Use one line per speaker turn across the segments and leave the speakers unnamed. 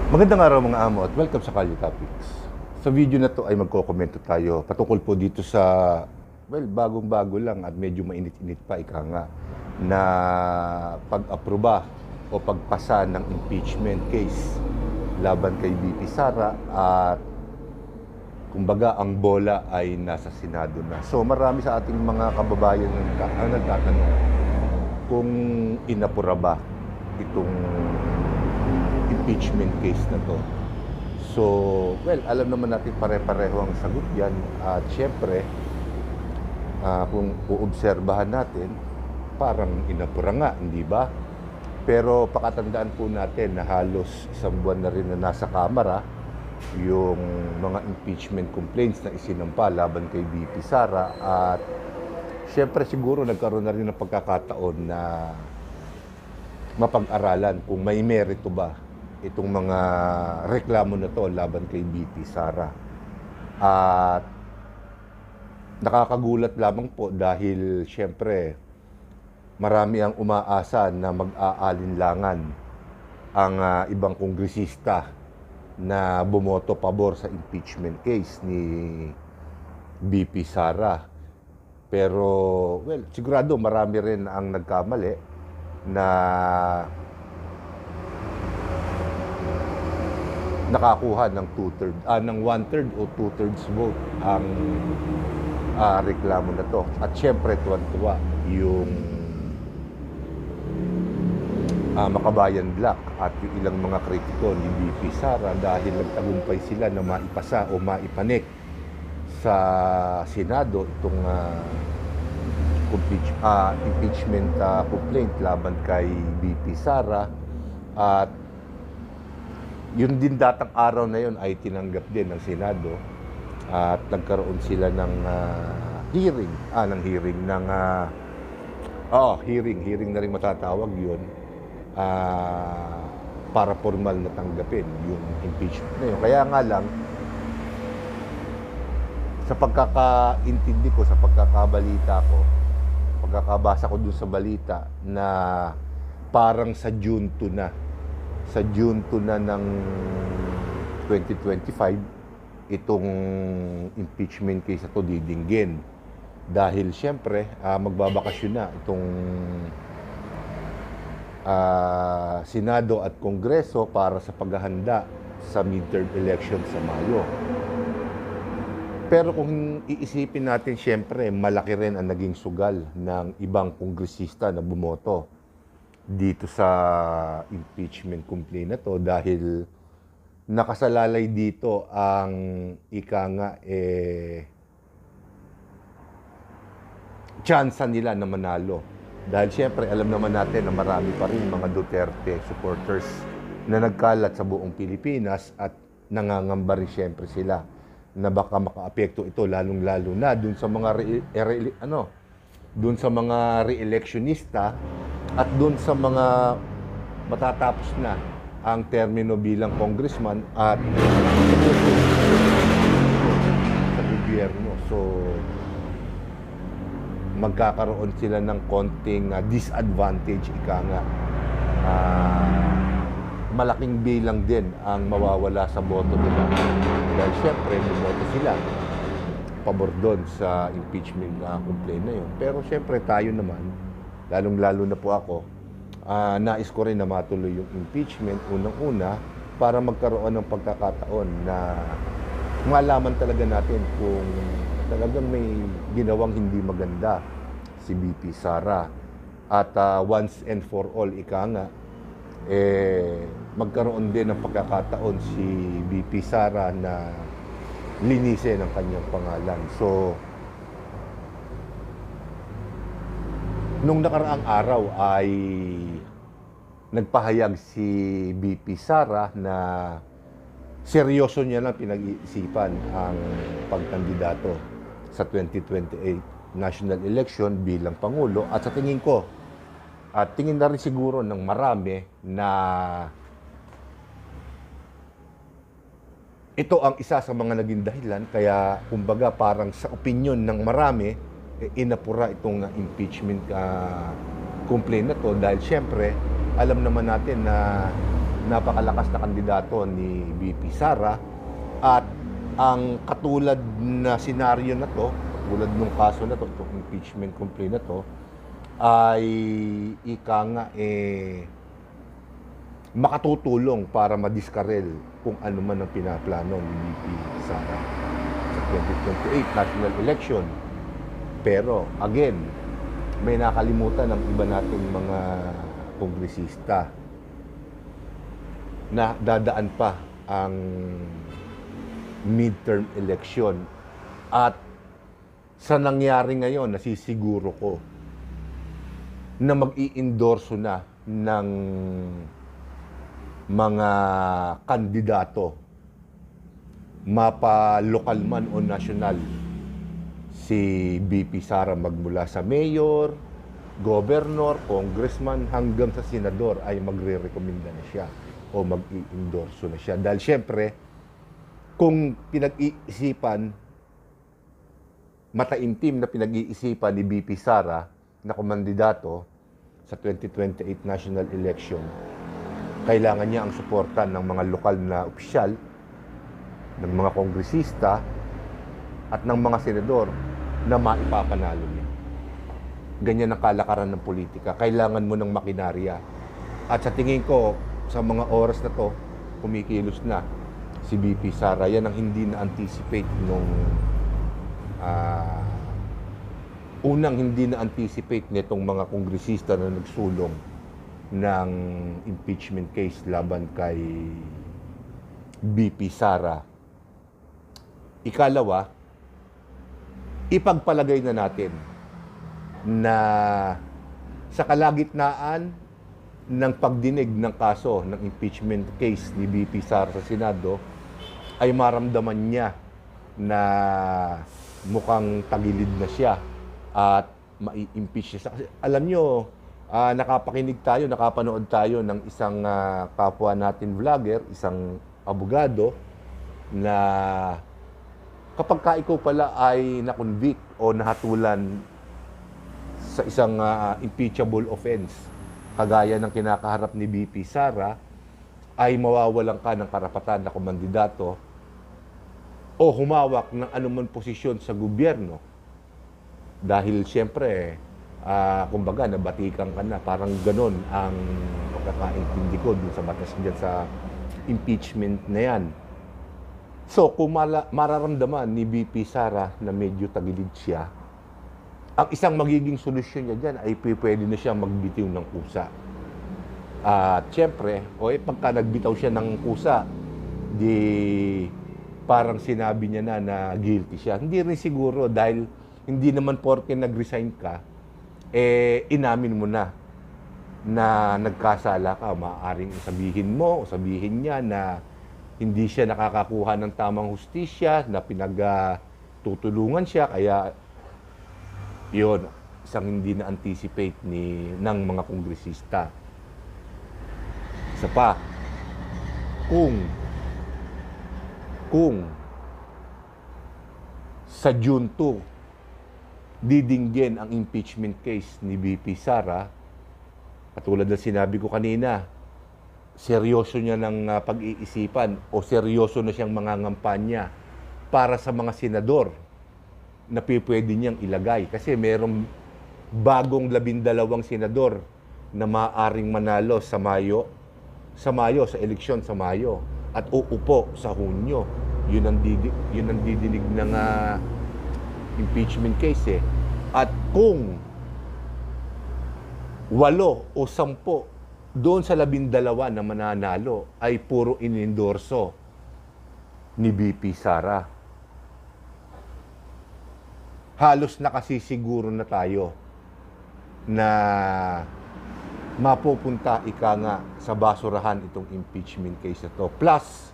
Magandang araw mga amo at welcome sa Kalye Topics. Sa video na to ay magkokomento tayo patungkol po dito sa, bagong-bago lang at medyo mainit-init pa ika nga, na pag-aproba o pagpasa ng impeachment case laban kay VP Sara at kumbaga ang bola ay nasa Senado na. So marami sa ating mga kababayan ang nagtatanong kung inapura ba itong impeachment case na to. So, alam naman natin pare-pareho ang sagot yan. At syempre, kung uobserbahan natin, parang inapura nga, hindi ba? Pero pakatandaan po natin na halos isang buwan na rin na nasa Kamara yung mga impeachment complaints na isinampa laban kay VP Sara. At syempre siguro nagkaroon na rin ng pagkakataon na mapag-aralan kung may merito ba itong mga reklamo na to laban kay VP Sara. At nakakagulat lamang po dahil syempre marami ang umaasa na mag-aalinlangan ang ibang kongresista na bumoto pabor sa impeachment case ni VP Sara. Pero sigurado marami rin ang nagkamali na nakakuha ng ng 1/3 o 2/3 vote ang reklamo na to. At syempre tuwan-tuwa yung Makabayan Black at yung ilang mga kritiko ni VP Sara dahil nagtagumpay sila na maipasa o maipanik sa Senado itong impeachment complaint laban kay VP Sara. At yun din datang araw na yun ay tinanggap din ng Senado at nagkaroon sila ng hearing na rin matatawag yun para formal na tanggapin yung impeachment na yun. Kaya nga lang, sa pagkakaintindi ko, sa pagkakabasa ko dun sa balita na parang sa June 2 na ng 2025 itong impeachment case na to didinggin. Dahil siyempre, magbabakasyon na itong Senado at Kongreso para sa paghahanda sa midterm election sa Mayo. Pero kung iisipin natin, siyempre, malaki rin ang naging sugal ng ibang kongresista na bumoto dito sa impeachment complaint na to dahil nakasalalay dito ang tsansa nila na manalo. Dahil siyempre alam naman natin na marami pa rin mga Duterte supporters na nagkalat sa buong Pilipinas at nangangamba rin siyempre sila na baka makaapekto ito lalong-lalo na dun sa mga re-electionista at doon sa mga matatapos na ang termino bilang congressman at sa gobyerno. So, magkakaroon sila ng konting disadvantage, ika nga. Malaking bilang din ang mawawala sa boto nila. Dahil syempre, bumoto sila pabor doon sa impeachment complaint na yun. Pero syempre, tayo naman, lalong-lalo na po ako, nais ko rin na matuloy yung impeachment unang-una para magkaroon ng pagkakataon na malaman talaga natin kung talagang may ginawang hindi maganda si VP Sara. At once and for all, magkaroon din ng pagkakataon si VP Sara na linisin ang kanyang pangalan. So, nung nakaraang araw ay nagpahayag si VP Sara na seryoso niya lang pinag-iisipan ang pagkandidato sa 2028 national election bilang Pangulo. At sa tingin ko, at tingin na rin siguro ng marami na ito ang isa sa mga naging dahilan kaya kumbaga parang sa opinion ng marami inapura itong impeachment complaint na to dahil syempre alam naman natin na napakalakas na kandidato ni VP Sara at ang katulad na senaryo na to, katulad ng kaso na to, itong impeachment complaint na to, ay ika nga makatutulong para madiskarel kung ano man ang pinaplano ni VP Sara sa 2028 national election. Pero again, may nakalimutan ng iba nating mga kongresista na dadaan pa ang midterm election. At sa nangyari ngayon, nasisiguro ko na mag-i-endorso na ng mga kandidato, mapa lokal man o national, si VP Sara magmula sa mayor, governor, congressman, hanggang sa senador ay magre-rekomenda na siya o mag-i-endorso na siya. Dahil syempre, kung pinag-iisipan, mataimtim na pinag-iisipan ni VP Sara na kumandidato sa 2028 national election, kailangan niya ang suporta ng mga lokal na opisyal, ng mga kongresista, at ng mga senador na maipapanalo niya. Ganyan ang kalakaran ng politika. Kailangan mo ng makinarya. At sa tingin ko, sa mga oras na to, kumikilos na si VP Sara. Yan ang hindi na-anticipate nung unang hindi na-anticipate nitong mga kongresista na nagsulong ng impeachment case laban kay VP Sara. Ikalawa, ipagpalagay na natin na sa kalagitnaan ng pagdinig ng kaso ng impeachment case ni VP Sara sa Senado, ay maramdaman niya na mukhang tagilid na siya at mai-impeach siya. Kasi alam nyo, nakapakinig tayo, nakapanood tayo ng isang kapwa natin vlogger, isang abogado, na kapag ka ikaw pala ay na-convict o nahatulan sa isang impeachable offense, kagaya ng kinakaharap ni VP Sara, ay mawawalan ka ng karapatan na kumandidato o humawak ng anumang posisyon sa gobyerno. Dahil siyempre, kumbaga, nabatikan ka na. Parang ganon ang pagkakaintindi ko dun sa batas dyan sa impeachment na yan. So, kung mararamdaman ni VP Sara na medyo tagilid siya, ang isang magiging solusyon niya dyan ay pwede na siya magbitiw ng kusa. At siyempre, pagka nagbitaw siya ng kusa, di parang sinabi niya na guilty siya. Hindi rin siguro dahil hindi naman porke nag-resign ka, inamin mo na nagkasala ka. Maaaring sabihin mo o sabihin niya na hindi siya nakakakuha ng tamang hustisya, na pinagtutulungan siya, kaya yun, isang hindi na-anticipate ng mga kongresista. Isa pa, kung sa June 2, didinggin ang impeachment case ni VP Sara, katulad ng sinabi ko kanina, seryoso niya ng pag-iisipan o seryoso na siyang mangangampanya para sa mga senador na pwede niyang ilagay. Kasi merong bagong 12 senador na maaaring manalo sa Mayo, sa eleksyon sa Mayo, at uupo sa Hunyo. Yun ang didinig ng impeachment case. At kung 8 o 10 doon sa 12 na mananalo ay puro inendorso ni VP Sara, halos nakasisiguro na tayo na mapupunta sa basurahan itong impeachment case na to. Plus,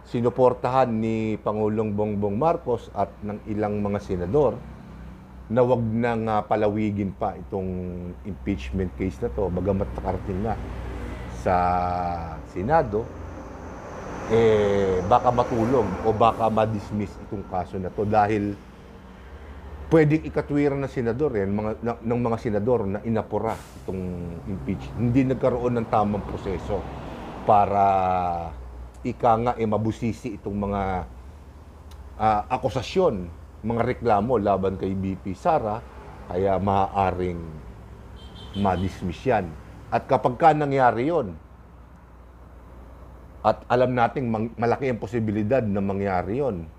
sinuportahan ni Pangulong Bongbong Marcos at ng ilang mga senador na wag nang palawigin pa itong impeachment case na to, bagamat nakarating na sa Senado, baka matulong o baka ma-dismiss itong kaso na to dahil pwedeng ikatwiran ng senador ng mga senador na inapura itong impeachment. Hindi nagkaroon ng tamang proseso para ika nga mabusisi itong mga akusasyon, mga reklamo laban kay BP Sara, kaya maaaring ma-dismiss yan. At kapag ka nangyari yon, at alam nating malaki ang posibilidad na mangyari yon,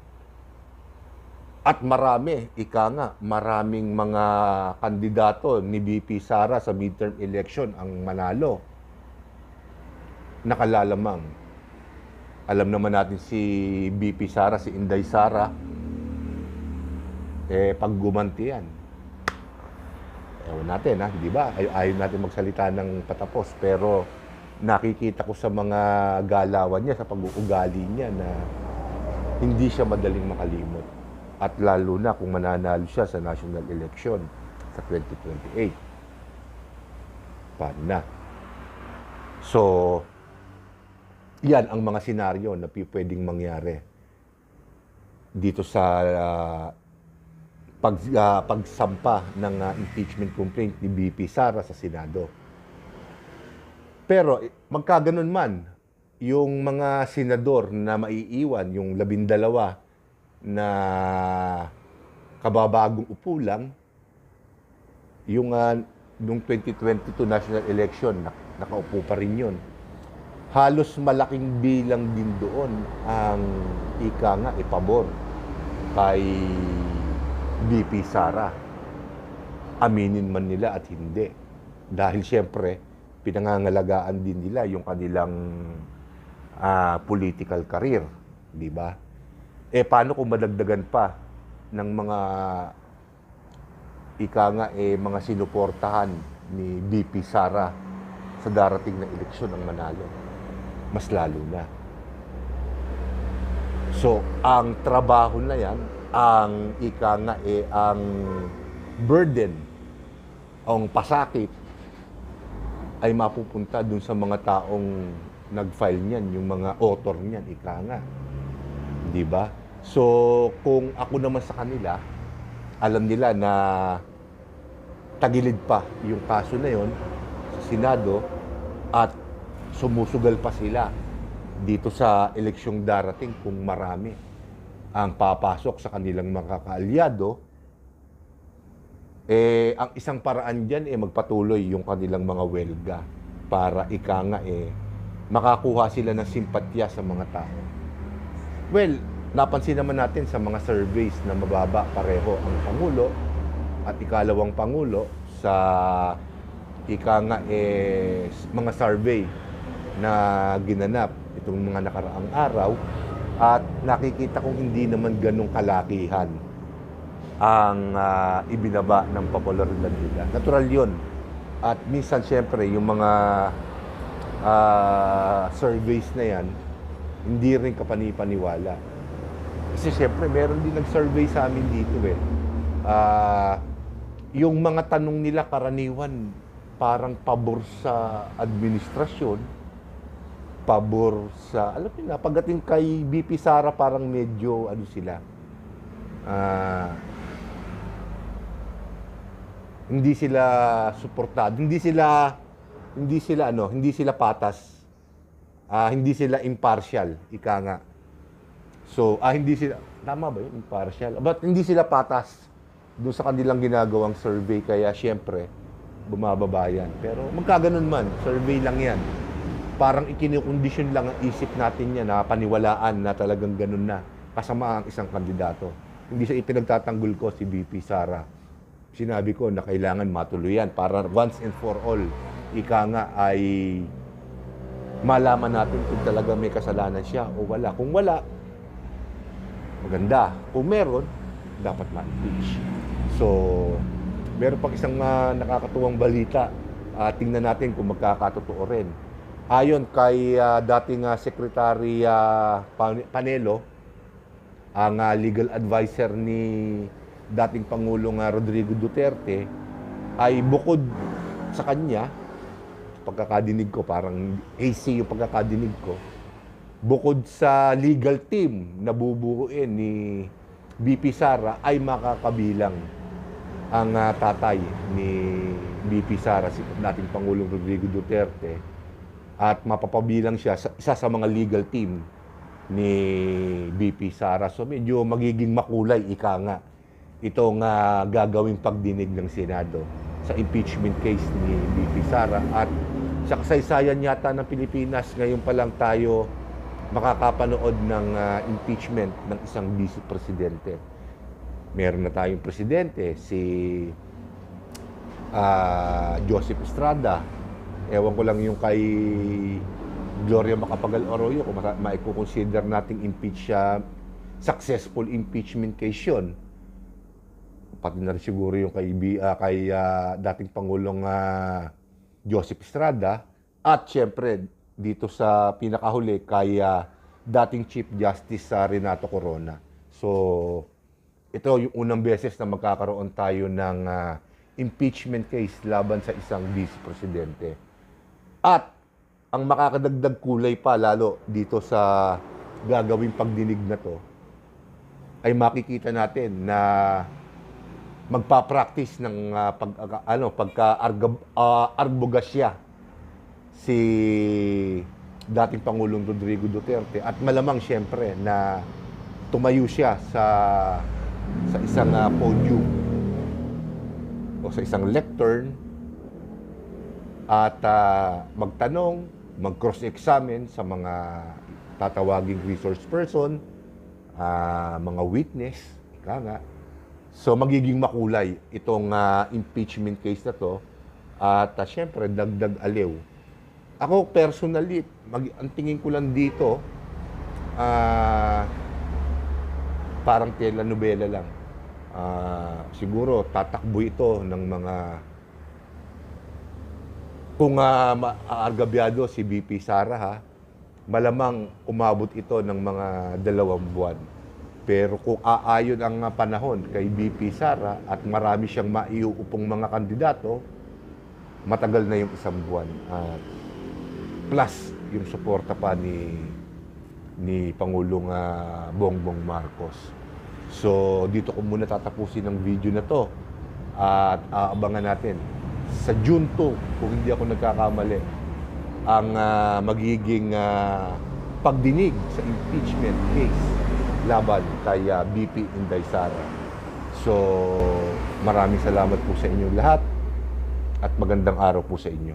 at maraming mga kandidato ni BP Sara sa midterm election ang manalo, nakalalamang. Alam naman natin si BP Sara, si Inday Sara, pag gumanti yan, ewan natin, di ba? Ayaw natin magsalita ng patapos, pero nakikita ko sa mga galawan niya, sa pag-uugali niya na hindi siya madaling makalimot. At lalo na kung mananalo siya sa national election sa 2028. Paano na? So, yan ang mga senaryo na pwedeng mangyari dito sa pagsampa ng impeachment complaint ni BP Sara sa Senado. Pero magkaganon man, yung mga senador na maiiwan, yung 12 na kababagong upo lang, yung nung 2022 national election, nakaupo pa rin yun. Halos malaking bilang din doon ang pabor kay BP Sara. Aminin man nila at hindi. Dahil siyempre, pinangangalagaan din nila yung kanilang political career. Di ba? Paano kung madagdagan pa ng mga mga sinuportahan ni BP Sara sa darating na eleksyon ang manalo? Mas lalo na. So, ang trabaho na yan, ang ang burden, ang pasakit, ay mapupunta dun sa mga taong nag-file niyan, yung mga author niyan, Di ba? So, kung ako naman sa kanila, alam nila na tagilid pa yung kaso na yon sa Senado at sumusugal pa sila dito sa eleksyong darating kung marami ang papasok sa kanilang mga kaalyado. Ang isang paraan dyan magpatuloy yung kanilang mga welga para makakuha sila ng simpatya sa mga tao. Well, napansin naman natin sa mga surveys na mababa pareho ang Pangulo at ikalawang Pangulo sa mga survey na ginanap itong mga nakaraang araw, at nakikita kong hindi naman ganong kalakihan ang ibinaba ng popularidad nila. Natural yun. At minsan siyempre yung mga surveys na yan, hindi rin kapanipaniwala. Kasi siyempre meron din nag-survey sa amin dito yung mga tanong nila karaniwan parang pabor sa administrasyon, pabor sa, alam niyo na, pagdating kay BP Sara parang medyo hindi sila suportado, hindi sila patas, hindi sila impartial, So, hindi sila, tama ba yun, impartial? But hindi sila patas doon sa kanilang ginagawang survey, kaya syempre, bumababa yan. Pero magkaganon man, survey lang yan. Parang ikinukondisyon lang ang isip natin yan na paniwalaan na talagang ganun na kasama ang isang kandidato. Hindi siya ipinagtatanggol ko si BP Sara. Sinabi ko na kailangan matuloy yan para once and for all, ay malaman natin kung talaga may kasalanan siya o wala. Kung wala, maganda. Kung meron, dapat ma-impeach. So, meron pang isang nakakatuwang balita. Tingnan natin kung magkakatotoo rin. Ayon kay dating Secretary Panelo, ang legal advisor ni dating Pangulong Rodrigo Duterte, ay bukod sa kanya, pagkakadinig ko, parang hazy yung pagkakadinig ko, bukod sa legal team na bubuuin ni BP Sara, ay makakabilang ang tatay ni BP Sara, si dating Pangulong Rodrigo Duterte, at mapapabilang siya sa isa sa mga legal team ni VP Sara. So medyo magiging makulay, ika nga, itong gagawing pagdinig ng Senado sa impeachment case ni VP Sara. At sa kasaysayan yata ng Pilipinas, ngayon pa lang tayo makakapanood ng impeachment ng isang vice presidente. Meron na tayong presidente, si Joseph Estrada. Ewan ko lang yung kay Gloria Macapagal-Arroyo kung maikukonsider nating successful impeachment case yun. Pati na rin siguro yung kay dating Pangulong Joseph Estrada. At syempre, dito sa pinakahuli, kay dating Chief Justice Renato Corona. So, ito yung unang beses na magkakaroon tayo ng impeachment case laban sa isang vice presidente. At ang makakadagdag kulay pa lalo dito sa gagawing pagdinig na to, ay makikita natin na magpa-practice ng pagka-arbogasya si dating Pangulong Rodrigo Duterte. At malamang siyempre na tumayo siya sa isang podium o sa isang lectern at magtanong, mag-cross-examine sa mga tatawaging resource person, mga witness, ika nga. So magiging makulay itong impeachment case na to at syempre dagdag aliw. Ako personally, ang tingin ko lang dito, parang telenovela lang. Siguro tatakbo ito ng mga, kung aargabyado si VP Sara, malamang umabot ito ng mga 2 buwan. Pero kung aayon ang panahon kay VP Sara at marami siyang maiuupong mga kandidato, matagal na yung 1 buwan. Plus yung suporta pa ni Pangulong Bongbong Marcos. So dito ko muna tatapusin ang video na to at aabangan natin sa June 2, kung hindi ako nagkakamali, ang magiging pagdinig sa impeachment case laban kay VP Inday Sara. So maraming salamat po sa inyong lahat at magandang araw po sa inyo.